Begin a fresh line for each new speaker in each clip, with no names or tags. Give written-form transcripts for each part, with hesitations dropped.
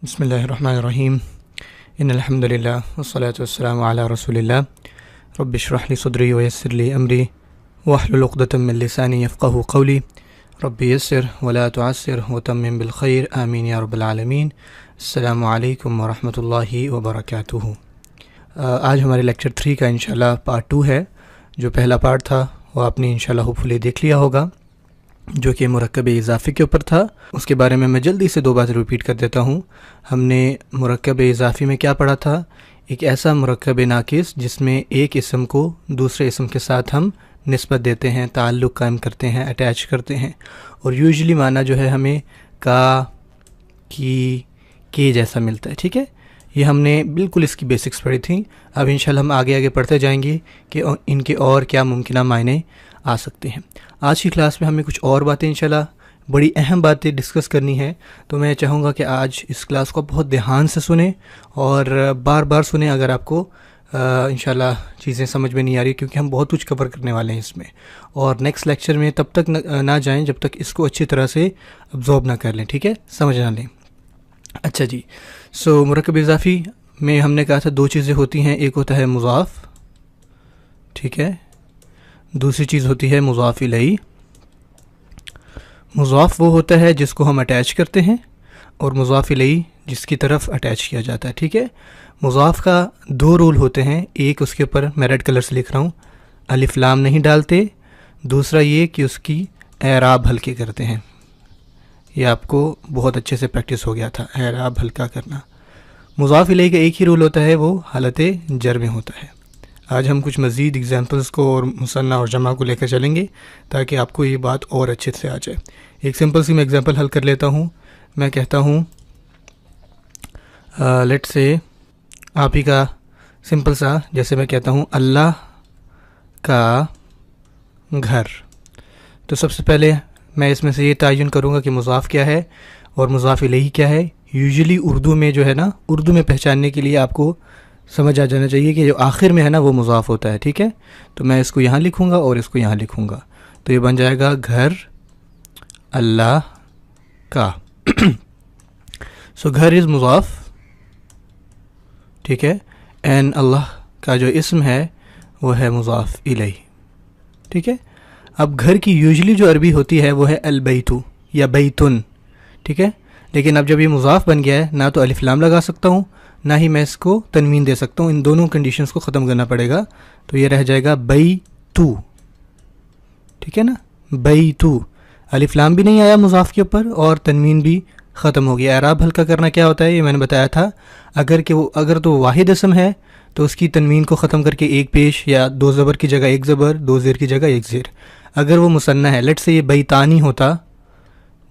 بسم اللہ الرحمن الرحیم ان الحمد للہ والصلاة والسلام علی رسول اللہ رب اشرح لی صدری ویسر لی امری واحلل عقدۃ من لسانی یفقہوا قولی رب یسر ولا تعسر وتمم بالخیر آمین یا رب العالمین۔ السلام علیکم ورحمۃ اللہ وبرکاتہ۔ آج ہمارے لیکچر 3 کا انشاءاللہ پارٹ 2 ہے۔ جو پہلا پارٹ تھا وہ آپ نے انشاءاللہ ہوپ فلی دیکھ لیا ہوگا، جو کہ مرکب اضافی کے اوپر تھا۔ اس کے بارے میں جلدی سے 2 باتیں ریپیٹ کر دیتا ہوں۔ ہم نے مرکب اضافی میں کیا پڑھا تھا؟ ایک ایسا مرکب ناقص جس میں ایک اسم کو دوسرے اسم کے ساتھ ہم نسبت دیتے ہیں، تعلق قائم کرتے ہیں، اٹیچ کرتے ہیں، اور یوزلی معنی جو ہے ہمیں کا، کی، کے جیسا ملتا ہے۔ ٹھیک ہے، یہ ہم نے بالکل اس کی بیسکس پڑھی تھیں۔ اب انشاءاللہ ہم آگے پڑھتے جائیں گے کہ ان کے اور کیا ممکنہ معنی آ سکتے ہیں۔ آج کی کلاس میں ہمیں کچھ اور باتیں انشاءاللہ بڑی اہم باتیں ڈسکس کرنی ہے، تو میں چاہوں گا کہ آج اس کلاس کو بہت دھیان سے سنیں اور بار بار سنیں اگر آپ کو انشاءاللہ چیزیں سمجھ میں نہیں آ رہی، کیونکہ ہم بہت کچھ کور کرنے والے ہیں اس میں، اور نیکسٹ لیکچر میں تب تک نہ جائیں جب تک اس کو اچھی طرح سے ابزورب نہ کر لیں، ٹھیک ہے، سمجھ نہ لیں۔ اچھا جی، مرکب اضافی میں ہم نے کہا تھا 2 چیزیں ہوتی ہیں، ایک ہوتا ہے مضاف، ٹھیک ہے، دوسری چیز ہوتی ہے مضاف الیہ۔ مضاف وہ ہوتا ہے جس کو ہم اٹیچ کرتے ہیں، اور مضاف الیہ جس کی طرف اٹیچ کیا جاتا ہے، ٹھیک ہے۔ مضاف کا 2 رول ہوتے ہیں، ایک اس کے اوپر میں ریڈ کلر سے لکھ رہا ہوں، الف لام نہیں ڈالتے، دوسرا یہ کہ اس کی اعراب ہلکے کرتے ہیں۔ یہ آپ کو بہت اچھے سے پریکٹس ہو گیا تھا، اعراب ہلکا کرنا۔ مضاف الیہ کا ایک ہی رول ہوتا ہے، وہ حالت جر میں ہوتا ہے۔ آج ہم کچھ مزید ایگزامپلس کو اور مثنیٰ اور جمع کو لے کر چلیں گے تاکہ آپ کو یہ بات اور اچھے سے آ جائے۔ ایک سمپل سی میں ایگزامپل حل کر لیتا ہوں۔ میں کہتا ہوں لیٹ سے آپ ہی کا سمپل سا، جیسے میں کہتا ہوں اللہ کا گھر، تو سب سے پہلے میں اس میں سے یہ تعین کروں گا کہ مضاف کیا ہے اور مضاف الیہ کیا ہے۔ یوزلی اردو میں جو ہے نا، اردو میں پہچاننے کے لیے آپ کو سمجھ آ جانا چاہیے کہ جو آخر میں ہے نا وہ مضاف ہوتا ہے، ٹھیک ہے۔ تو میں اس کو یہاں لکھوں گا اور اس کو یہاں لکھوں گا، تو یہ بن جائے گا گھر اللہ کا۔ گھر از مضاف، ٹھیک ہے، اینڈ اللہ کا جو اسم ہے وہ ہے مضاف الیہ، ٹھیک ہے۔ اب گھر کی یوزلی جو عربی ہوتی ہے وہ ہے البیتو یا بیتن، ٹھیک ہے، لیکن اب جب یہ مضاف بن گیا ہے، نہ تو الف لام لگا سکتا ہوں، نہ ہی میں اس کو تنوین دے سکتا ہوں، ان دونوں کنڈیشنز کو ختم کرنا پڑے گا، تو یہ رہ جائے گا بیتو، ٹھیک ہے نا، بیتو۔ الف لام بھی نہیں آیا مضاف کے اوپر اور تنوین بھی ختم ہو گیا۔ اعراب ہلکا کرنا کیا ہوتا ہے، یہ میں نے بتایا تھا، اگر تو واحد اسم ہے تو اس کی تنوین کو ختم کر کے ایک پیش یا 2 زبر کی جگہ 1 زبر، 2 زیر کی جگہ 1 زیر۔ اگر وہ مثنیٰ ہے، لیٹ سے یہ بیتانی ہوتا،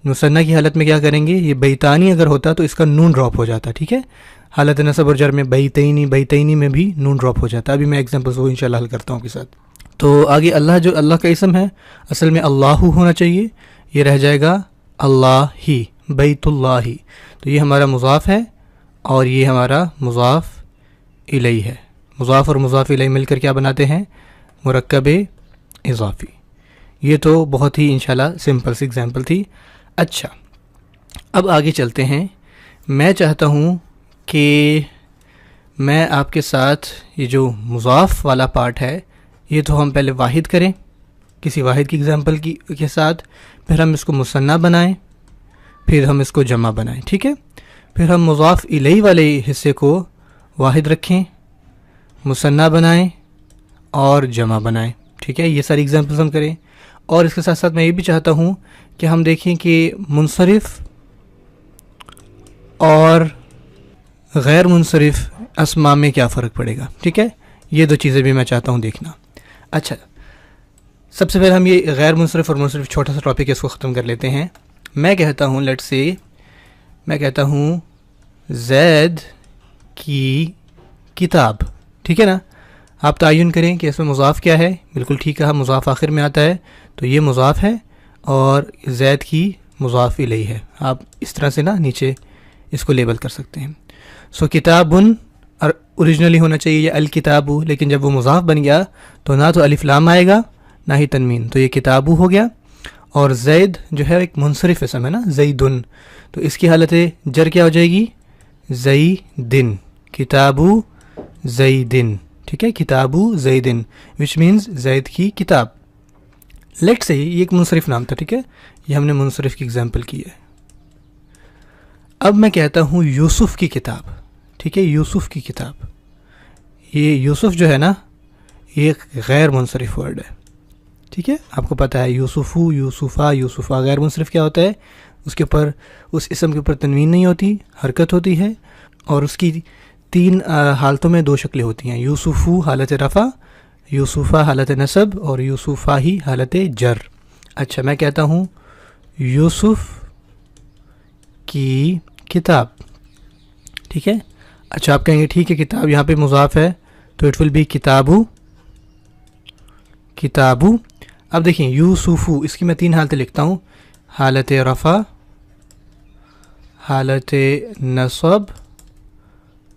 مثنیٰ کی حالت میں کیا کریں گے، یہ بیتانی اگر ہوتا تو اس کا نون ڈراپ ہو جاتا، ٹھیک ہے۔ حالت نصب اور جر میں بیتینی میں بھی نون ڈراپ ہو جاتا۔ ابھی میں ایگزامپلس وہ انشاءاللہ حل کرتا ہوں آپ کے ساتھ۔ تو آگے اللہ، جو اللہ کا اسم ہے اصل میں اللہ ہونا چاہیے، یہ رہ جائے گا اللہ ہی، بیت اللہ ہی۔ تو یہ ہمارا مضاف ہے اور یہ ہمارا مضاف الیہ ہے۔ مضاف اور مضاف الیہ مل کر کیا بناتے ہیں، مرکب اضافی۔ یہ تو بہت ہی انشاءاللہ سمپل سی ایگزامپل تھی۔ اچھا، اب آگے چلتے ہیں۔ میں چاہتا ہوں کہ میں آپ کے ساتھ یہ جو مضاف والا پارٹ ہے، یہ تو ہم پہلے واحد کریں، کسی واحد کی ایگزامپل کے ساتھ، پھر ہم اس کو مثنیٰ بنائیں، پھر ہم اس کو جمع بنائیں، ٹھیک ہے۔ پھر ہم مضاف الیہ والے حصے کو واحد رکھیں، مثنیٰ بنائیں اور جمع بنائیں، ٹھیک ہے۔ یہ ساری ایگزامپلز ہم کریں، اور اس کے ساتھ ساتھ میں یہ بھی چاہتا ہوں کہ ہم دیکھیں کہ منصرف اور غیر منصرف اسماء میں کیا فرق پڑے گا، ٹھیک ہے۔ یہ 2 چیزیں بھی میں چاہتا ہوں دیکھنا۔ اچھا، سب سے پہلے ہم یہ غیر منصرف اور منصرف چھوٹا سا ٹاپک ہے، اس کو ختم کر لیتے ہیں۔ میں کہتا ہوں لیٹ سے، میں کہتا ہوں زید کی کتاب، ٹھیک ہے نا۔ آپ تعین کریں کہ اس میں مضاف کیا ہے، بالکل ٹھیک ہے، مضاف آخر میں آتا ہے، تو یہ مضاف ہے اور زید کی مضاف الیہ ہے۔ آپ اس طرح سے نا نیچے اس کو لیبل کر سکتے ہیں۔ کتابن اوریجنلی ہونا چاہیے یہ الکتاب، لیکن جب وہ مضاف بن گیا تو نہ تو الف لام آئے گا نہ ہی تنوین، تو یہ کتابو ہو گیا۔ اور زید جو ہے ایک منصرف اسم ہے نا، زیدن، تو اس کی حالت جر کیا ہو جائے گی، زیدن، کتابو زیدن، ٹھیک ہے، کتابو زیدن وچ مینز زید کی کتاب. لیٹ سے یہ ایک منصرف نام تھا، ٹھیک ہے، یہ ہم نے منصرف کی اگزامپل کی ہے. اب میں کہتا ہوں یوسف کی کتاب، ٹھیک ہے، یوسف کی کتاب. یہ یوسف جو ہے نا یہ ایک غیر منصرف ورڈ ہے، ٹھیک ہے، آپ کو پتہ ہے یوسفو، یوسفا، یوسفا. غیر منصرف کیا ہوتا ہے؟ اس کے اوپر، اس اسم کے اوپر تنوین نہیں ہوتی، حرکت ہوتی ہے، اور اس کی 3 حالتوں میں 2 شکلیں ہوتی ہیں، یوسفو حالت رفع، یوسفا حالت نصب، اور یوسفا ہی حالت جر. اچھا میں کہتا ہوں یوسف کی کتاب، ٹھیک ہے. اچھا آپ کہیں گے ٹھیک ہے کتاب یہاں پہ مضاف ہے تو اٹ ول بی کتابو، کتابو. اب دیکھیں یوسفو، اس کی میں 3 حالتیں لکھتا ہوں، حالت رفع، حالت نصب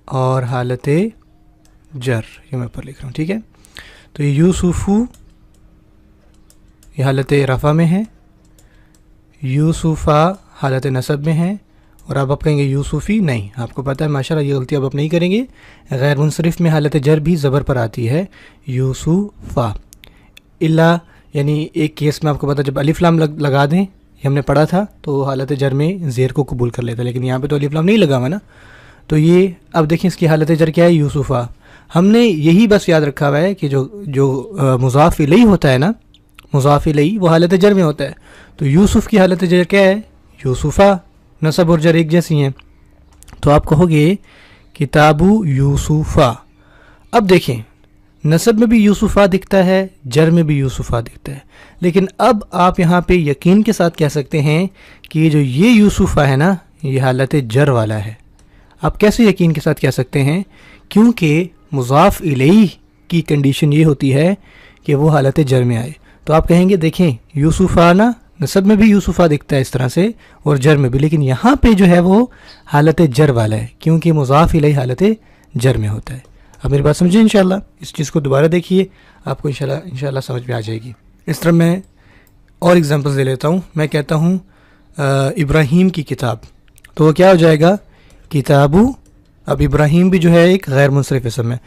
اور حالت جر. یہ میں پر لکھ رہا ہوں، ٹھیک ہے. تو یہ یوسفو یہ حالت رفع میں ہے، یوسفا حالت نصب میں ہے، اور اب آپ کہیں گے یوسفی. نہیں، آپ کو پتہ ہے ماشاءاللہ یہ غلطی اب آپ نہیں کریں گے. غیر منصرف میں حالت جر بھی زبر پر آتی ہے، یوسفا. الا یعنی ایک کیس میں آپ کو پتہ جب الف لام لگا دیں، یہ ہم نے پڑھا تھا، تو حالت جر میں زیر کو قبول کر لیتا ہے، لیکن یہاں پہ تو الف لام نہیں لگا ہوا نا. تو یہ اب دیکھیں اس کی حالت جر کیا ہے، یوسفا. ہم نے یہی بس یاد رکھا ہوا ہے کہ جو مضاف الیہ ہوتا ہے نا، مضاف الیہ وہ حالت جر میں ہوتا ہے. تو یوسف کی حالت جر کیا ہے، یوسفا. نصب اور جر ایک جیسی ہیں، تو آپ کہو گے کتابو یوسفا. اب دیکھیں نصب میں بھی یوسفا دکھتا ہے، جر میں بھی یوسفا دکھتا ہے، لیکن اب آپ یہاں پہ یقین کے ساتھ کہہ سکتے ہیں کہ یہ یوسفا ہے نا یہ حالت جر والا ہے. آپ کیسے یقین کے ساتھ کہہ سکتے ہیں؟ کیونکہ مضاف الیہ کی کنڈیشن یہ ہوتی ہے کہ وہ حالت جر میں آئے. تو آپ کہیں گے دیکھیں یوسفا نا نصب میں بھی یوسفا دکھتا ہے اس طرح سے اور جر میں بھی، لیکن یہاں پہ جو ہے وہ حالت جر والا ہے کیونکہ مضاف الیہ حالت جر میں ہوتا ہے. اب میری بات سمجھیں انشاءاللہ، اس چیز کو دوبارہ دیکھیے، آپ کو انشاءاللہ سمجھ میں آ جائے گی. اس طرح میں اور ایگزامپلس دے لیتا ہوں. میں کہتا ہوں ابراہیم کی کتاب، تو وہ کیا ہو جائے گا، کتابو. اب ابراہیم بھی جو ہے ایک غیر منصرف اسم ہے،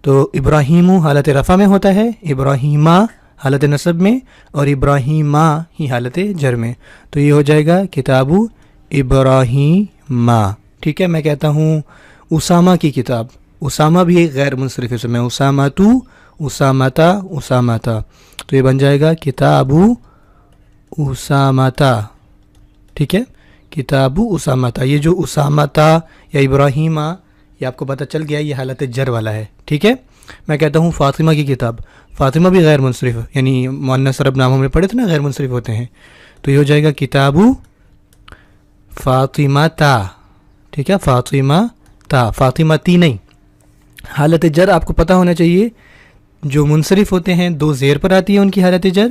تو ابراہیم حالت رفع میں ہوتا ہے، ابراہیمہ حالت نصب میں، اور ابراہیمہ ہی حالت جر میں. تو یہ ہو جائے گا کتابو ابراہیمہ، ٹھیک ہے. میں کہتا ہوں اسامہ کی کتاب، اسامہ بھی ایک غیر منصرف اسم ہے، اسامتو، اسامتا، اسامتا. تو یہ بن جائے گا کتابو اسامتا، ٹھیک ہے، کتابو اسامتا. یہ جو اسامتا یا ابراہیمہ یہ آپ کو پتہ چل گیا یہ حالت جر والا ہے، ٹھیک ہے. میں کہتا ہوں فاطمہ کی کتاب، فاطمہ بھی غیر منصرف، یعنی مؤنث رب نام ہم نے پڑھے تھے نا غیر منصرف ہوتے ہیں، تو یہ ہو جائے گا کتابو فاطمہ تا، ٹھیک ہے، فاطمہ تا، فاطمہ تی نہیں. حالت جر آپ کو پتہ ہونا چاہیے، جو منصرف ہوتے ہیں 2 زیر پر آتی ہے ان کی حالت جر،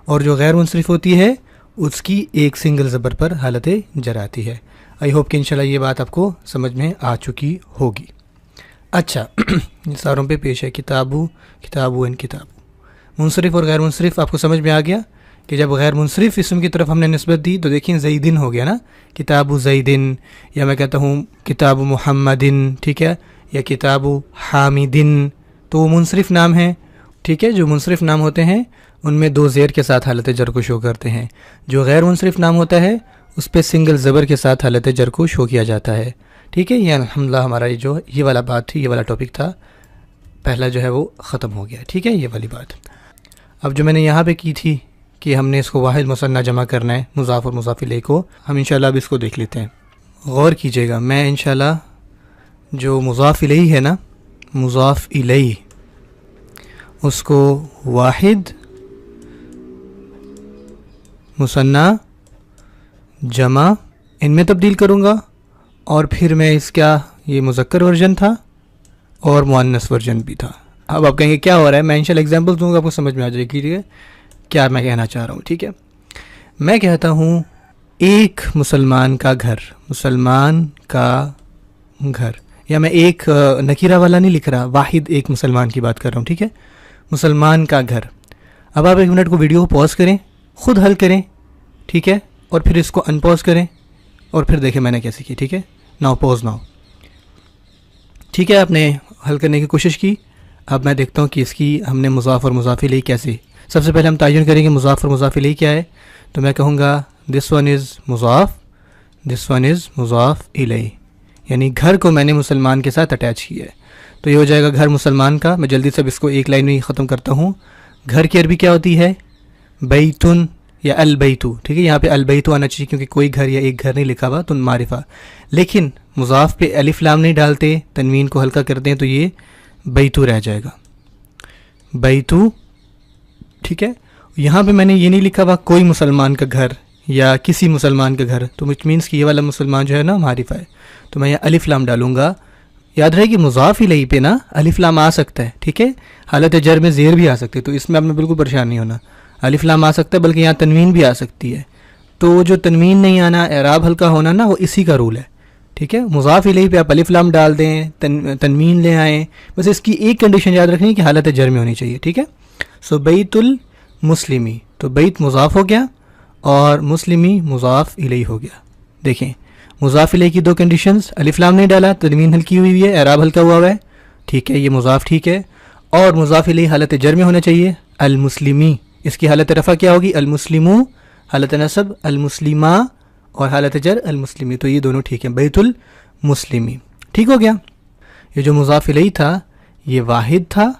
اور جو غیر منصرف ہوتی ہے اس کی ایک سنگل زبر پر حالت جر آتی ہے. آئی ہوپ کہ انشاءاللہ یہ بات آپ کو سمجھ میں آ چکی ہوگی. اچھا ساروں پہ پیش ہے کتابو، کتابو ان کتابو. منصرف اور غیر منصرف آپ کو سمجھ میں آ گیا کہ جب غیر منصرف اسم کی طرف ہم نے نسبت دی تو دیکھیں زیدن ہو گیا نا، کتابو زیدن، یا میں کہتا ہوں کتاب محمدن، ٹھیک ہے، یا کتاب حامدن. تو وہ منصرف نام ہیں، ٹھیک ہے. جو منصرف نام ہوتے ہیں ان میں 2 زیر کے ساتھ حالت جر کو شو کرتے ہیں. جو غیر منصرف نام ہوتا ہے اس پہ سنگل زبر کے ساتھ حالت جر کو شو کیا جاتا ہے، ٹھیک ہے. یہ الحمدللہ ہمارا یہ والا بات تھی، یہ والا ٹاپک تھا پہلا جو ہے وہ ختم ہو گیا، ٹھیک ہے، یہ والی بات. اب جو میں نے یہاں پہ کی تھی کہ ہم نے اس کو واحد مثنیٰ جمع کرنا ہے، مضاف اور مضاف الیہ کو، ہم انشاءاللہ اب اس کو دیکھ لیتے ہیں. غور کیجیے گا، میں انشاءاللہ جو مضاف الیہ ہے نا، مضاف الیہ، اس کو واحد مثنیٰ جمع ان میں تبدیل کروں گا، اور پھر میں اس کا یہ مذکر ورژن تھا اور مؤنث ورژن بھی تھا. اب آپ کہیں گے کیا ہو رہا ہے، میں انشاءاللہ ایگزامپل دوں گا، آپ کو سمجھ میں آ جائے گی ٹھیک ہے کیا میں کہنا چاہ رہا ہوں. ٹھیک ہے، میں کہتا ہوں ایک مسلمان کا گھر، مسلمان کا گھر، یا میں ایک نکیرہ والا نہیں لکھ رہا، واحد ایک مسلمان کی بات کر رہا ہوں. ٹھیک ہے، مسلمان کا گھر. اب آپ 1 منٹ کو ویڈیو کو پاز کریں، خود حل کریں، ٹھیک ہے، اور پھر اس کو ان پاز کریں اور پھر دیکھیں میں نے کیسے کی. ٹھیک ہے، ناؤ پاز ناؤ. ٹھیک ہے، آپ نے حل کرنے کی کوشش کی. اب میں دیکھتا ہوں کہ اس کی ہم نے مضاف اور مضاف الیہ کیسے. سب سے پہلے ہم تعین کریں گے مضاف اور مضاف الیہ کیا ہے. تو میں کہوں گا دس ون از مضاف، دس ون از مضاف الیہ، یعنی گھر کو میں نے مسلمان کے ساتھ اٹیچ کیا ہے. تو یہ ہو جائے گا گھر مسلمان کا. میں جلدی سے اب اس کو ایک لائن میں ہی ختم کرتا ہوں. گھر کی عربی کیا ہوتی ہے؟ بیتن یا البیتو. ٹھیک ہے، یہاں پہ البیتو آنا چاہیے کیونکہ کوئی گھر یا ایک گھر نہیں لکھا ہوا، تو معرفہ. لیکن مضاف پہ الف لام نہیں ڈالتے، تنوین کو ہلکا کرتے ہیں، تو یہ بیتو رہ جائے گا، بیتو. ٹھیک ہے، یہاں پہ میں نے یہ نہیں لکھا ہوا کوئی مسلمان کا گھر یا کسی مسلمان کا گھر، تو وچ مینس کہ یہ والا مسلمان جو ہے نا معرفہ ہے. تو میں یہاں الف لام ڈالوں گا. یاد رہے کہ مضاف الیہ پہ نا الف لام آ سکتا ہے. ٹھیک ہے، حالت جر میں زیر بھی آ سکتی ہے، تو اس میں آپ نے بالکل پریشان نہیں ہونا. الف لام آ سکتا ہے، بلکہ یہاں تنوین بھی آ سکتی ہے. تو جو تنوین نہیں آنا، اعراب ہلکا ہونا نا، وہ اسی کا رول ہے. ٹھیک ہے، مضاف الیہ پہ آپ الف لام ڈال دیں، تنوین لے آئیں. بس اس کی ایک کنڈیشن یاد رکھنی کہ حالت جر میں ہونی چاہیے. ٹھیک ہے، سو بیت المسلمی، تو بیت مضاف ہو گیا اور مسلمی مضاف الیہ ہو گیا. دیکھیں مضاف الیہ کی دو کنڈیشنز، الف لام نہیں ڈالا، تنوین ہلکی ہوئی ہے، اعراب ہلکا ہوا ہے. ٹھیک ہے، یہ مضاف ٹھیک ہے. اور مضاف الیہ حالت جر میں ہونا چاہیے، المسلمی. اس کی حالت رفع کیا ہوگی؟ المسلمو. حالت نصب المسلمہ، اور حالت جر المسلمی. تو یہ دونوں ٹھیک ہیں، بیت المسلمی. ٹھیک ہو گیا. یہ جو مضاف الیہ تھا یہ واحد تھا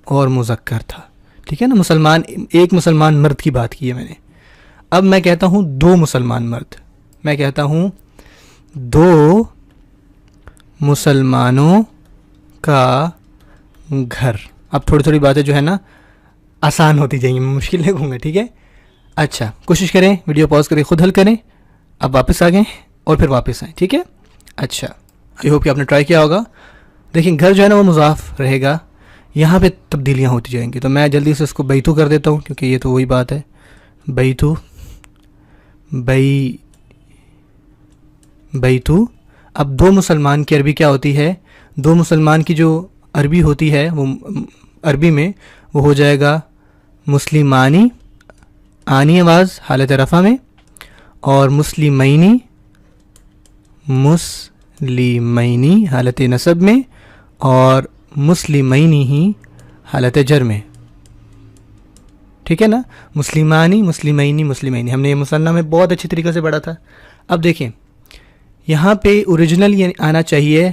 اور مذکر تھا. ٹھیک ہے نا، مسلمان، ایک مسلمان مرد کی بات کی ہے میں نے. اب میں کہتا ہوں دو مسلمان مرد، میں کہتا ہوں دو مسلمانوں کا گھر. اب تھوڑی تھوڑی باتیں جو ہے نا آسان ہوتی جائیں گی، میں مشکل نہیں کہوں گا. ٹھیک ہے، اچھا کوشش کریں، ویڈیو پاز کریں، خود حل کریں. اب واپس آ گئے اور پھر واپس آئیں. ٹھیک ہے، اچھا آئی ہوپ کہ آپ نے ٹرائی کیا ہوگا. دیکھیں گھر جو ہے نا وہ مضاف رہے گا، یہاں پہ تبدیلیاں ہوتی جائیں گی. تو میں جلدی سے اس کو بیتو کر دیتا ہوں کیونکہ یہ تو وہی بات ہے. بیتو، بیتو. اب دو مسلمان کی عربی کیا ہوتی ہے؟ دو مسلمان کی جو عربی ہوتی ہے وہ عربی میں وہ ہو جائے گا مسلمانی، آنی آواز حالت رفع میں، اور مسلمینی، مسلمینی حالت نصب میں، اور مسلمینی ہی حالت جر میں. ٹھیک ہے نا، مسلمانی، مسلمینی، مسلمینی. ہم نے یہ مثنیٰ میں بہت اچھی طریقے سے پڑھا تھا. اب دیکھیں یہاں پہ اوریجنل یہ آنا چاہیے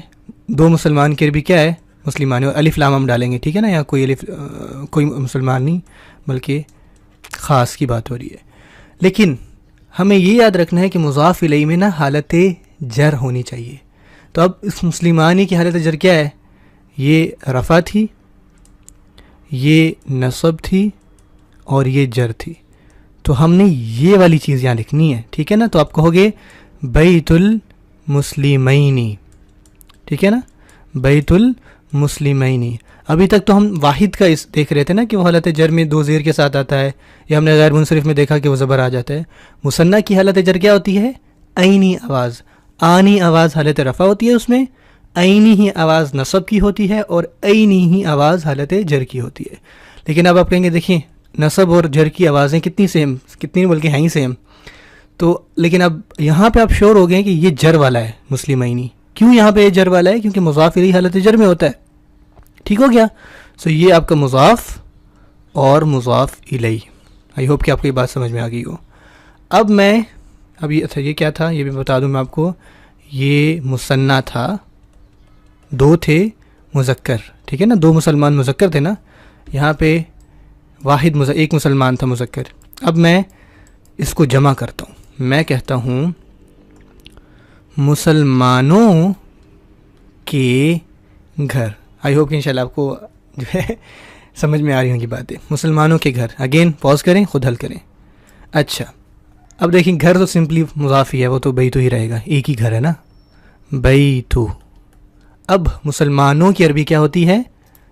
دو مسلمان کی عربی کیا ہے؟ مسلمانی، اور الف لام ہم ڈالیں گے. ٹھیک ہے نا، یہاں کوئی مسلمان نہیں بلکہ خاص کی بات ہو رہی ہے. لیکن ہمیں یہ یاد رکھنا ہے کہ مضاف الیہ میں نا حالت جر ہونی چاہیے. تو اب اس مسلمانی کی حالت جر کیا ہے؟ یہ رفع تھی، یہ نصب تھی، اور یہ جر تھی. تو ہم نے یہ والی چیز یہاں لکھنی ہے. ٹھیک ہے نا، تو آپ کہو گے بیت المسلمینی. ٹھیک ہے نا، بیت المسلمینی. ابھی تک تو ہم واحد کا اس دیکھ رہے تھے نا کہ وہ حالت جر میں دو زیر کے ساتھ آتا ہے، یا ہم نے غیر منصرف میں دیکھا کہ وہ زبر آ جاتا ہے. مثنیٰ کی حالت جر کیا ہوتی ہے؟ عینی آواز. آنی آواز حالت رفع ہوتی ہے اس میں، عینی ہی آواز نصب کی ہوتی ہے، اور عینی ہی آواز حالت جر کی ہوتی ہے. لیکن اب آپ کہیں گے دیکھیں نصب اور جر کی آوازیں کتنی سیم، کتنی بلکہ ہیں ہی سیم. تو لیکن اب یہاں پہ آپ شور ہو گئے کہ یہ جر والا ہے مسلمینی. کیوں یہاں پہ یہ جر والا ہے؟ کیونکہ مضاف الیہ حالت جر میں ہوتا ہے. ٹھیک ہو گیا. سو یہ آپ کا مضاف اور مضاف الیہ. آئی ہوپ کہ آپ کو یہ بات سمجھ میں آ گئی ہو. اب میں اچھا یہ کیا تھا یہ بھی بتا دوں میں آپ کو. یہ مثنیٰ تھا، دو تھے مذکر. ٹھیک ہے نا، دو مسلمان مذکر تھے نا، یہاں پہ واحد ایک مسلمان تھا مذکر. اب میں اس کو جمع کرتا ہوں، میں کہتا ہوں مسلمانوں کے گھر. آئی ہوپ کہ انشاءاللہ آپ کو جو ہے سمجھ میں آ رہی ہوں گی باتیں. مسلمانوں کے گھر. اگین پاز کریں، خود حل کریں. اچھا اب دیکھیں گھر تو سمپلی مضاف ہی ہے، وہ تو بیتو ہی رہے گا، ایک ہی گھر ہے نا، بیتو. اب مسلمانوں کی عربی کیا ہوتی ہے؟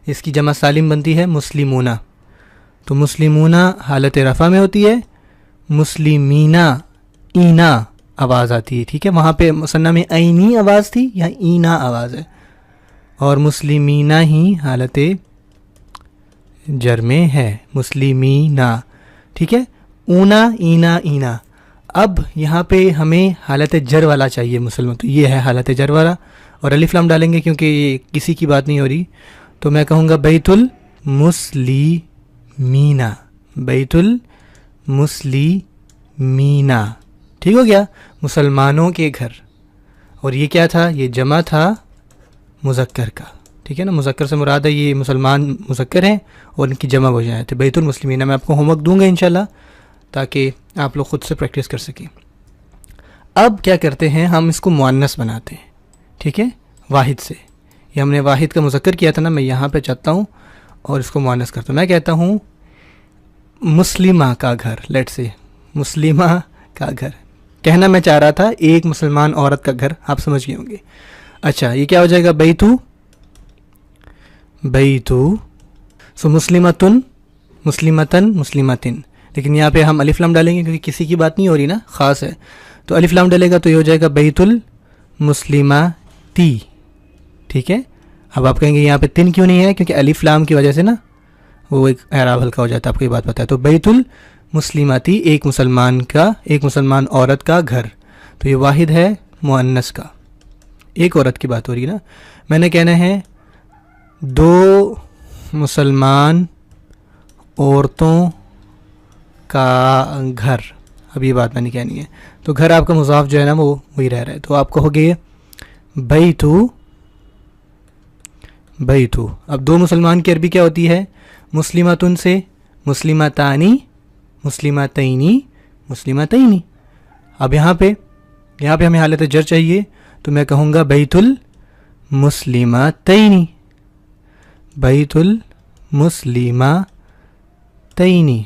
اس کی جمع سالم بنتی ہے مسلمونہ. تو مسلمونہ حالت رفع میں ہوتی ہے، مسلمینہ اینا آواز آتی ہے. ٹھیک ہے، وہاں پہ مثنیٰ میں عینی آواز تھی، یہاں اینا آواز ہے. اور مسلمینہ ہی حالت جر میں ہے، مسلمینہ. ٹھیک ہے، اونا اینا اینا. اب یہاں پہ ہمیں حالت جر والا چاہیے مسلمان، تو یہ ہے حالت جر والا. اور الف لام ڈالیں گے کیونکہ یہ کسی کی بات نہیں ہو رہی، تو میں کہوں گا بیت المسلیمینا، بیت المسلیمینا، ٹھیک ہو گیا، مسلمانوں کے گھر. اور یہ کیا تھا؟ یہ جمع تھا مذکر کا، ٹھیک ہے نا، مذکر سے مراد ہے یہ مسلمان مذکر ہیں اور ان کی جمع ہو جائے، تو بیت المسلمین. میں آپ کو ہوم ورک دوں گا انشاءاللہ تاکہ آپ لوگ خود سے پریکٹس کر سکیں. اب کیا کرتے ہیں، ہم اس کو مؤنث بناتے ہیں، ٹھیک ہے، واحد سے. یہ ہم نے واحد کا مذکر کیا تھا نا، میں یہاں پہ چاہتا ہوں اور اس کو مؤنث کرتا ہوں. میں کہتا ہوں مسلمہ کا گھر، لیٹ سے مسلمہ کا گھر. کہنا میں چاہ رہا تھا ایک مسلمان عورت کا گھر، آپ سمجھ گئے ہوں گے. اچھا یہ کیا ہو جائے گا؟ بیتو سو مسلمتن، مسلمتن، مسلمتن. لیکن یہاں پہ ہم الف لام ڈالیں گے کیونکہ کسی کی بات نہیں ہو رہی نا، خاص ہے، تو الف لام ڈالے گا تو یہ ہو جائے گا بیت المسلماتی، ٹھیک ہے. اب آپ کہیں گے یہاں پہ تن کیوں نہیں ہے؟ کیونکہ الف لام کی وجہ سے نا وہ ایک اعراب ہلکا ہو جاتا ہے، آپ کو یہ بات پتہ ہے. تو بیت المسلماتی، ایک مسلمان عورت کا گھر. تو یہ واحد ہے مؤنث کا، ایک عورت کی بات ہو رہی ہے نا. میں نے کہنا ہے دو مسلمان عورتوں کا گھر. اب یہ بات میں نے کہنی ہے، تو گھر آپ کا مضاف جو ہے نا وہ وہی رہ رہا ہے. تو آپ کہو گے بیتو. اب دو مسلمان کی عربی کیا ہوتی ہے؟ مسلمتن سے مسلمتانی، مسلمتینی، مسلمتینی. اب یہاں پہ ہمیں حالت جر چاہیے، تو میں کہوں گا بیت المسلمتینی، بیت المسلمتینی.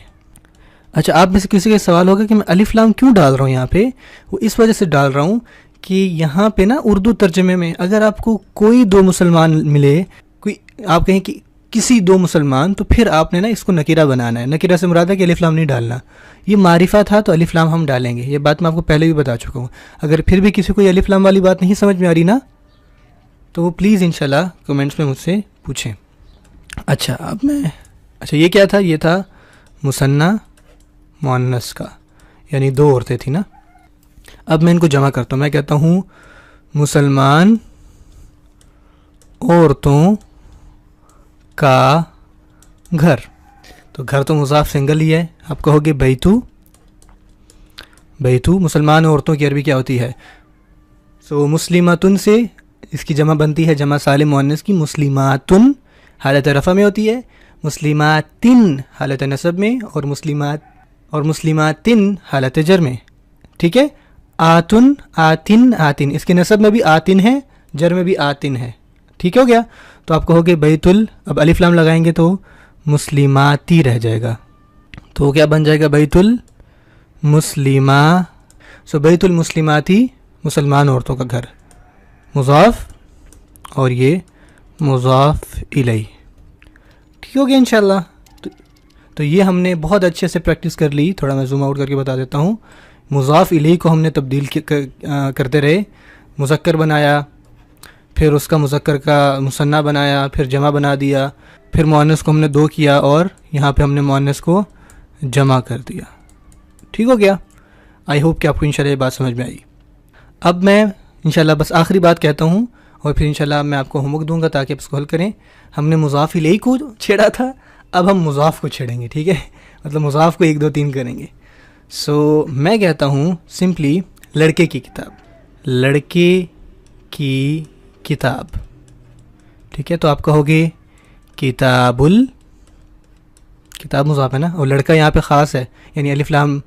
اچھا آپ میں سے کسی کا سوال ہوگا کہ میں الف لام کیوں ڈال رہا ہوں یہاں پہ؟ وہ اس وجہ سے ڈال رہا ہوں کہ یہاں پہ نا اردو ترجمے میں اگر آپ کو کوئی دو مسلمان ملے، کوئی آپ کہیں کہ کسی دو مسلمان، تو پھر آپ نے نا اس کو نکیرہ بنانا ہے. نکیرہ سے مراد ہے کہ الف لام نہیں ڈالنا. یہ معرفہ تھا تو الف لام ہم ڈالیں گے، یہ بات میں آپ کو پہلے بھی بتا چکا ہوں. اگر پھر بھی کسی کو یہ الف لام والی بات نہیں سمجھ میں آ رہی نا، تو وہ پلیز انشاءاللہ کمنٹس میں مجھ سے پوچھیں. اچھا یہ کیا تھا؟ یہ تھا مثنیٰ مؤنث کا، یعنی دو عورتیں تھیں نا. اب میں ان کو جمع کرتا ہوں، میں کہتا ہوں مسلمان عورتوں کا گھر. تو گھر تو مضاف سنگل ہی ہے، آپ کہو گے بیتو. مسلمان عورتوں کی عربی کیا ہوتی ہے؟ سو مسلماتن سے اس کی جمع بنتی ہے، جمع سالم مؤنث کی، مسلماتن حالت رفع میں ہوتی ہے، مسلماتن حالت نصب میں، اور مسلماتن حالت جر میں، ٹھیک ہے. آتن، آتن، اس کے نصب میں بھی آتن ہے، جر میں بھی آتن ہے، ٹھیک ہو گیا. تو آپ کہو گے اب الف لام لگائیں گے تو مسلماتی رہ جائے گا، تو کیا بن جائے گا؟ بیت المسلماتی، مسلمان عورتوں کا گھر، مضاف اور یہ مضاف الیہ، ٹھیک ہو گیا انشاءاللہ. تو یہ ہم نے بہت اچھے سے پریکٹس کر لی. تھوڑا میں زوم آؤٹ کر کے بتا دیتا ہوں. مضاف الیہ کو ہم نے تبدیل کرتے رہے، مذکر بنایا، پھر اس کا مذکر کا مثنیٰ بنایا، پھر جمع بنا دیا، پھر مؤنث کو ہم نے دو کیا، اور یہاں پہ ہم نے مؤنث کو جمع کر دیا. ٹھیک ہو گیا؟ آئی ہوپ کہ آپ کو انشاءاللہ یہ بات سمجھ میں آئی. اب میں انشاءاللہ بس آخری بات کہتا ہوں اور پھر انشاءاللہ میں آپ کو ہوم ورک دوں گا تاکہ آپ اس کو حل کریں. ہم نے مضاف الیہ کو چھیڑا تھا، اب ہم مضاف کو چھیڑیں گے، ٹھیک ہے؟ مطلب مضاف کو 1 2 3 کریں گے. سو میں کہتا ہوں سمپلی لڑکے کی کتاب، لڑکے کی کتاب، ٹھیک ہے؟ تو آپ کہو گے کتاب مضاف ہے نا، اور لڑکا یہاں پہ خاص ہے، یعنی الف لام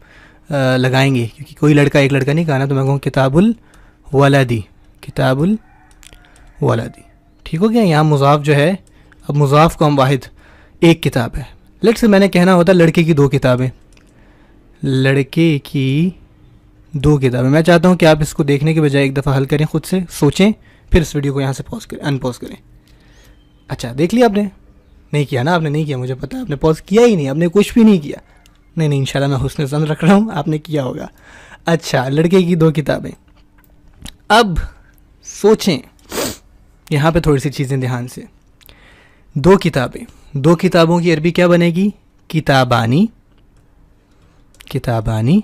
لگائیں گے کیونکہ کوئی لڑکا ایک لڑکا نہیں کہا نا، تو میں کہوں کتاب الولدی، کتاب الولدی، ٹھیک ہو گیا؟ یہاں مضاف جو ہے، اب مضاف کو ہم واحد ایک کتاب ہے. لیٹ سے میں نے کہنا ہوتا لڑکے کی 2 کتابیں، لڑکے کی 2 کتابیں. میں چاہتا ہوں کہ آپ اس کو دیکھنے کے بجائے ایک دفعہ حل کریں، خود سے سوچیں، پھر اس ویڈیو کو یہاں سے پاز کریں، ان پاز کریں. اچھا دیکھ لیا آپ نے؟ نہیں کیا نا آپ نے؟ نہیں کیا، مجھے پتا، آپ نے پاز کیا ہی نہیں، آپ نے کچھ بھی نہیں کیا. نہیں انشاءاللہ میں حسن ظن رکھ رہا ہوں آپ نے کیا ہوگا. اچھا لڑکے کی 2 کتابیں. اب سوچیں یہاں پہ تھوڑی سی چیزیں دھیان سے. 2 کتابیں، 2 کتابوں کی عربی کیا بنے گی؟ کتابانی، کتابانی.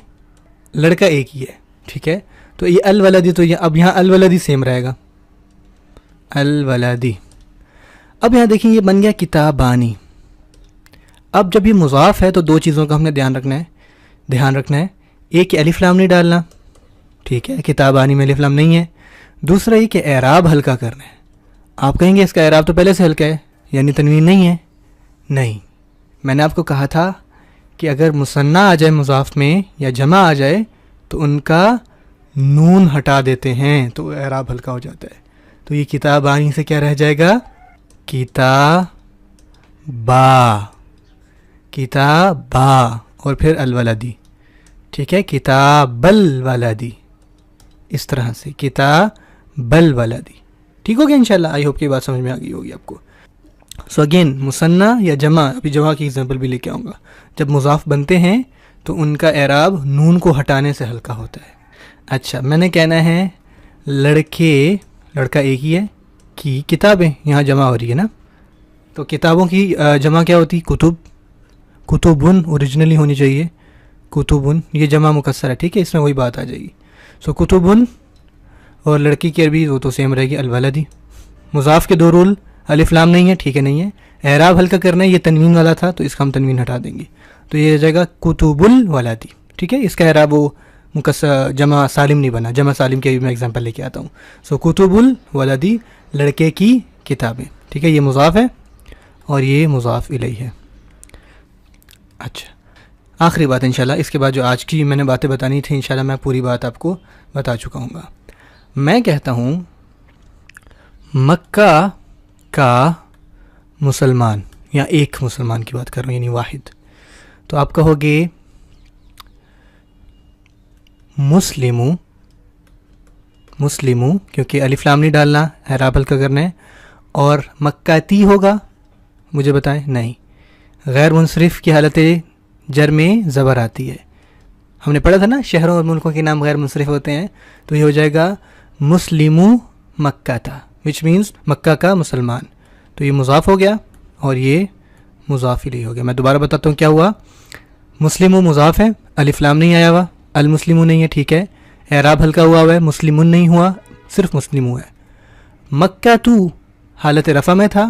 لڑکا ایک ہی ہے، ٹھیک ہے؟ تو یہ الولدی، تو یہ اب یہاں الولدی سیم رہے گا، الولدی. اب یہاں دیکھیں یہ بن گیا کتابانی. اب جب یہ مضاف ہے تو دو چیزوں کا ہم نے دھیان رکھنا ہے. ایک کہ الف لام نہیں ڈالنا, ٹھیک ہے, کتابانی میں الف لام نہیں ہے. دوسرا یہ کہ اعراب ہلکا کرنا ہے. آپ کہیں گے اس کا اعراب تو پہلے سے ہلکا ہے, یعنی تنوین نہیں ہے. نہیں, میں نے آپ کو کہا تھا کہ اگر مثنیٰ آ جائے مضاف میں یا جمع آ جائے تو ان کا نون ہٹا دیتے ہیں تو اعراب ہلکا ہو جاتا ہے. تو یہ کتابانی سے کیا رہ جائے گا؟ کتابا اور پھر الولدی, ٹھیک ہے, کتاب الولدی, اس طرح سے کتاب الولدی. ٹھیک ہو گیا انشاءاللہ. آئی ہوپ کہ بات سمجھ میں آ گئی ہوگی آپ کو. سو اگین مثنیٰ یا جمع, ابھی جمع کی ایگزامپل بھی لے کے آؤں گا, جب مضاف بنتے ہیں تو ان کا اعراب نون کو ہٹانے سے ہلکا ہوتا ہے. اچھا, میں نے کہنا ہے لڑکے, لڑکا ایک ہی ہے, کی کتابیں, یہاں جمع ہو رہی ہے نا, تو کتابوں کی جمع کیا ہوتی؟ کتب. کتبن اوریجنلی ہونی چاہیے, کتبن, یہ جمع مکسر ہے, ٹھیک ہے, اس میں وہی بات آ جائے گی. سو کتبن, اور لڑکی کی عربی وہ تو سیم رہے گی الولدی. مضاف کے دو رول, الف لام نہیں ہے, ٹھیک ہے, نہیں ہے. اعراب ہلکا کرنا ہے, یہ تنوین والا تھا تو اس کا ہم تنوین ہٹا دیں گے, تو یہ رہ جائے گا کتب الولدی. ٹھیک ہے, اس کا اعراب وہ مکسر جمع سالم نہیں بنا, جمع سالم کی میں ایگزامپل لے کے آتا ہوں. سو کتب الولدی, لڑکے کی کتابیں. ٹھیک ہے, یہ مضاف ہے اور یہ مضاف الیہ ہے. اچھا, آخری بات انشاءاللہ, اس کے بعد جو آج کی میں نے باتیں بتانی تھیں انشاءاللہ میں پوری بات آپ کو بتا چکا ہوں گا. میں کہتا ہوں مکہ کا مسلمان, یا ایک مسلمان کی بات کر رہا ہوں یعنی واحد, تو آپ کہو گے مسلمو, کیونکہ الف لام نہیں ڈالنا, اعراب ہلکا کرنا ہے. اور مکاتی ہوگا, مجھے بتائیں. نہیں, غیر منصرف کی حالت جر میں زبر آتی ہے. ہم نے پڑھا تھا نا شہروں اور ملکوں کے نام غیر منصرف ہوتے ہیں, تو یہ ہو جائے گا مسلمو مکہ تھا, وچ مینس مکہ کا مسلمان. تو یہ مضاف ہو گیا اور یہ مضاف الیہ ہو گیا. میں دوبارہ بتاتا ہوں کیا ہوا. مسلمو مضاف ہے, الف لام نہیں آیا ہوا, المسلمو نہیں ہے, ٹھیک ہے, اعراب ہلکا ہوا ہے, مسلمون نہیں ہوا, صرف مسلمو ہے. مکہ تو حالت رفع میں تھا,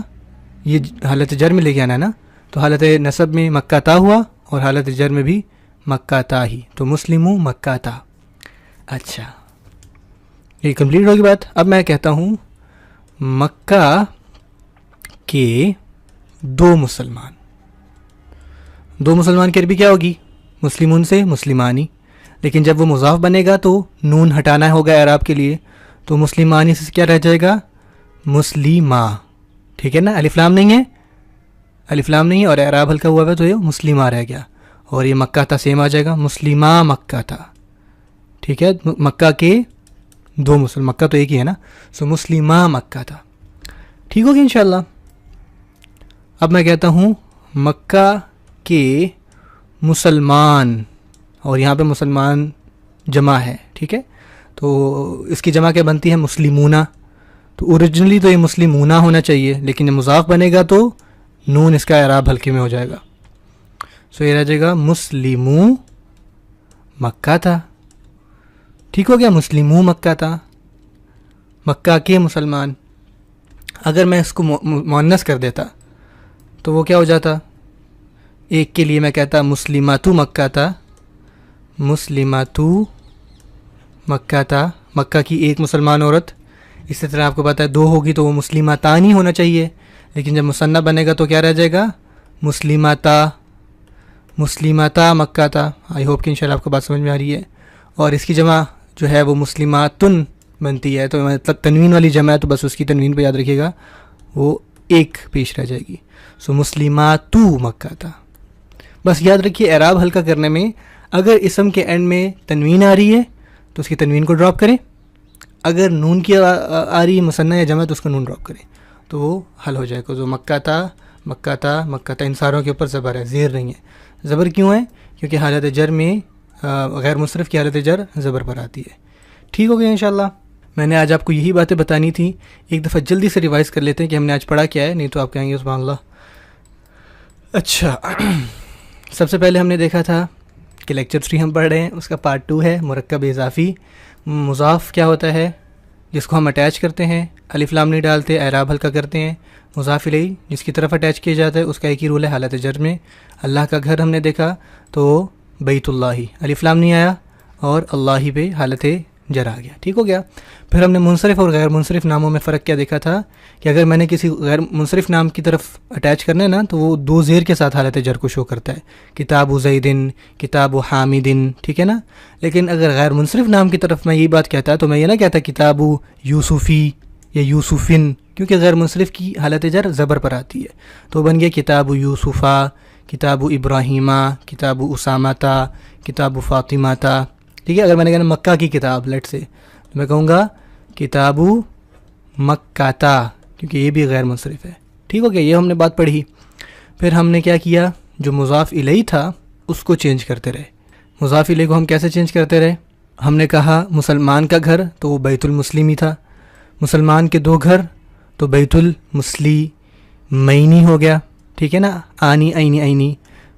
یہ حالت جر میں لے کے آنا ہے نا, تو حالت نصب میں مکہ تا ہوا اور حالت جر میں بھی مکہ تا ہی, تو مسلمو مکہ تا. اچھا, یہ کمپلیٹ ہوگی بات. اب میں کہتا ہوں مکہ کے دو مسلمان. دو مسلمان کی عربی کیا ہوگی؟ مسلمون سے مسلمانی, لیکن جب وہ مضاف بنے گا تو نون ہٹانا ہوگا اعراب کے لیے, تو مسلمانی سے کیا رہ جائے گا؟ مسلمہ. ٹھیک ہے نا, الف لام نہیں ہے, الف لام نہیں ہے اور اعراب ہلکا ہوا ہے تو یہ مسلمہ رہ گیا, اور یہ مکہ تھا سیم آ جائے گا, مسلمہ مکہ تھا. ٹھیک ہے, مکہ کے دو مسلمان, مکہ تو ایک ہی ہے نا, سو مسلمہ مکہ تھا. ٹھیک ہوگی انشاءاللہ. اب میں کہتا ہوں مکہ کے مسلمان, اور یہاں پہ مسلمان جمع ہے, ٹھیک ہے, تو اس کی جمع کیا بنتی ہے؟ مسلمونہ. تو اوریجنلی تو یہ مسلمونہ ہونا چاہیے, لیکن جب مضاف بنے گا تو نون اس کا اعراب ہلکے میں ہو جائے گا. سو یہ رہ جائے گا مسلمو مکہ تھا. ٹھیک ہو گیا, مسلمو مکہ تھا, مکہ کے مسلمان. اگر میں اس کو مؤنث کر دیتا تو وہ کیا ہو جاتا؟ ایک کے لیے میں کہتا مسلماتو مکہ تھا, مسلماتو مکہ تھا, مکہ کی ایک مسلمان عورت. اسی طرح آپ کو پتہ ہے دو ہوگی تو وہ مسلماتانی ہونا چاہیے, لیکن جب مثنیٰ بنے گا تو کیا رہ جائے گا؟ مسلماتا, مسلماتا مکہ تھا. آئی ہوپ کہ انشاءاللہ آپ کو بات سمجھ میں آ رہی ہے. اور اس کی جمع جو ہے وہ مسلماتن بنتی ہے, تو مطلب تنوین والی جمع ہے, تو بس اس کی تنوین پہ یاد رکھیے گا, وہ ایک پیش رہ جائے گی. سو مسلماتو مکہ تھا. بس یاد رکھیے اعراب ہلکا کرنے میں اگر اسم کے اینڈ میں تنوین آ رہی ہے تو اس کی تنوین کو ڈراپ کریں, اگر نون کی آ رہی ہے مثنیٰ یا جمع تو اس کو نون ڈراپ کریں, تو وہ حل ہو جائے گا. جو مکہ تھا مکہ تھا مکہ تھا, ان ساروں کے اوپر زبر ہے, زیر نہیں ہے. زبر کیوں ہے؟ کیونکہ حالت جر میں غیر مصرف کی حالت جر زبر پر آتی ہے. ٹھیک ہو گیا انشاءاللہ. میں نے آج آپ کو یہی باتیں بتانی تھیں. ایک دفعہ جلدی سے ریوائز کر لیتے ہیں کہ ہم نے آج پڑھا کیا ہے, نہیں تو آپ کہیں گے سبحان اللہ. اچھا, سب سے پہلے ہم نے دیکھا تھا کہ لیکچر 3 ہم پڑھ رہے ہیں, اس کا پارٹ 2 ہے مرکب اضافی. مضاف کیا ہوتا ہے؟ جس کو ہم اٹیچ کرتے ہیں، الف لام نہیں ڈالتے، اعراب ہلکا کرتے ہیں. مضاف الیہ جس کی طرف اٹیچ کیا جاتا ہے اس کا ایک ہی رول ہے حالت جر میں. اللہ کا گھر ہم نے دیکھا تو بیت اللہ، الف لام نہیں آیا اور اللہ ہی پہ حالت جر آ گیا. ٹھیک ہو گیا. پھر ہم نے منصرف اور غیر منصرف ناموں میں فرق کیا دیکھا تھا کہ اگر میں نے کسی غیر منصرف نام کی طرف اٹیچ کرنا ہے نا تو وہ دو زیر کے ساتھ حالت جر کو شو کرتا ہے، کتاب زیدن، کتاب حامدن. ٹھیک ہے نا. لیکن اگر غیر منصرف نام کی طرف میں یہی بات کہتا تو میں یہ نہ کہتا کتاب یوسفی یا یوسفن، کیونکہ غیر منصرف کی حالت جر زبر پر آتی ہے. تو بن گیا کتاب یوسفہ، کتاب ابراہیمہ، کتاب اسامہ، کتاب فاطمہ. ٹھیک ہے. اگر میں نے کہنا مکہ کی کتاب لیٹ سے تو میں کہوں گا کتاب مکہ، کیونکہ یہ بھی غیر منصرف ہے. ٹھیک ہو گیا. یہ ہم نے بات پڑھی. پھر ہم نے کیا کیا، جو مضاف الیہ تھا اس کو چینج کرتے رہے. مضاف الیہ کو ہم کیسے چینج کرتے رہے؟ ہم نے کہا مسلمان کا گھر تو وہ بیت المسلم ہی تھا، مسلمان کے دو گھر تو بیت المسلمین ہو گیا. ٹھیک ہے نا. آنی عینی عینی.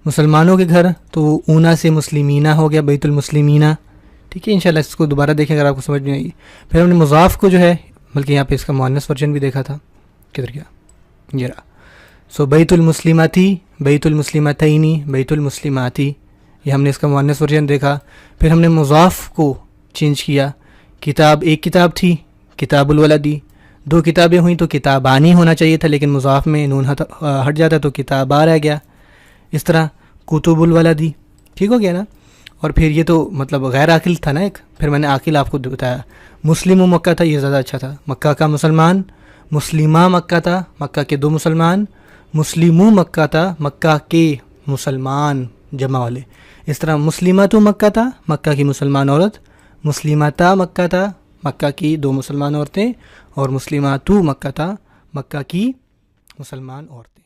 مسلمانوں کے گھر تو وہ اونا سے مسلمینہ ہو گیا، بیت المسلمینہ. ٹھیک ہے. انشاءاللہ اس کو دوبارہ دیکھیں اگر آپ کو سمجھ میں آئی. پھر ہم نے مضاف کو جو ہے، بلکہ یہاں پہ اس کا مؤنث ورژن بھی دیکھا تھا، کدھر گیا یہ رہا. سو بیت المسلماتی، بیت المسلمتینی، بیت المسلماتی، یہ ہم نے اس کا مؤنث ورژن دیکھا. پھر ہم نے مضاف کو چینج کیا. کتاب ایک کتاب تھی، کتاب الولدی. دو کتابیں ہوئیں تو کتابانی ہونا چاہیے تھا، لیکن مضاف میں نون ہٹ جاتا تو کتابا رہ گیا. اس طرح کتب الولدی. ٹھیک ہو گیا نا. اور پھر یہ تو مطلب غیر عاقل تھا نا ایک. پھر میں نے عاقل آپ کو بتایا. مسلم و مکہ تھا، یہ زیادہ اچھا تھا. مکہ کا مسلمان. مسلمہ مکہ تھا، مکہ کے دو مسلمان. مسلمو مکہ تھا، مکہ کے مسلمان جمع والے. اس طرح مسلمہ تو مکہ تھا، مکہ کی مسلمان عورت. مسلمتا مکہ تھا، مکہ کی دو مسلمان عورتیں. اور مسلماتو مکہ تھا، مکہ کی مسلمان عورتیں.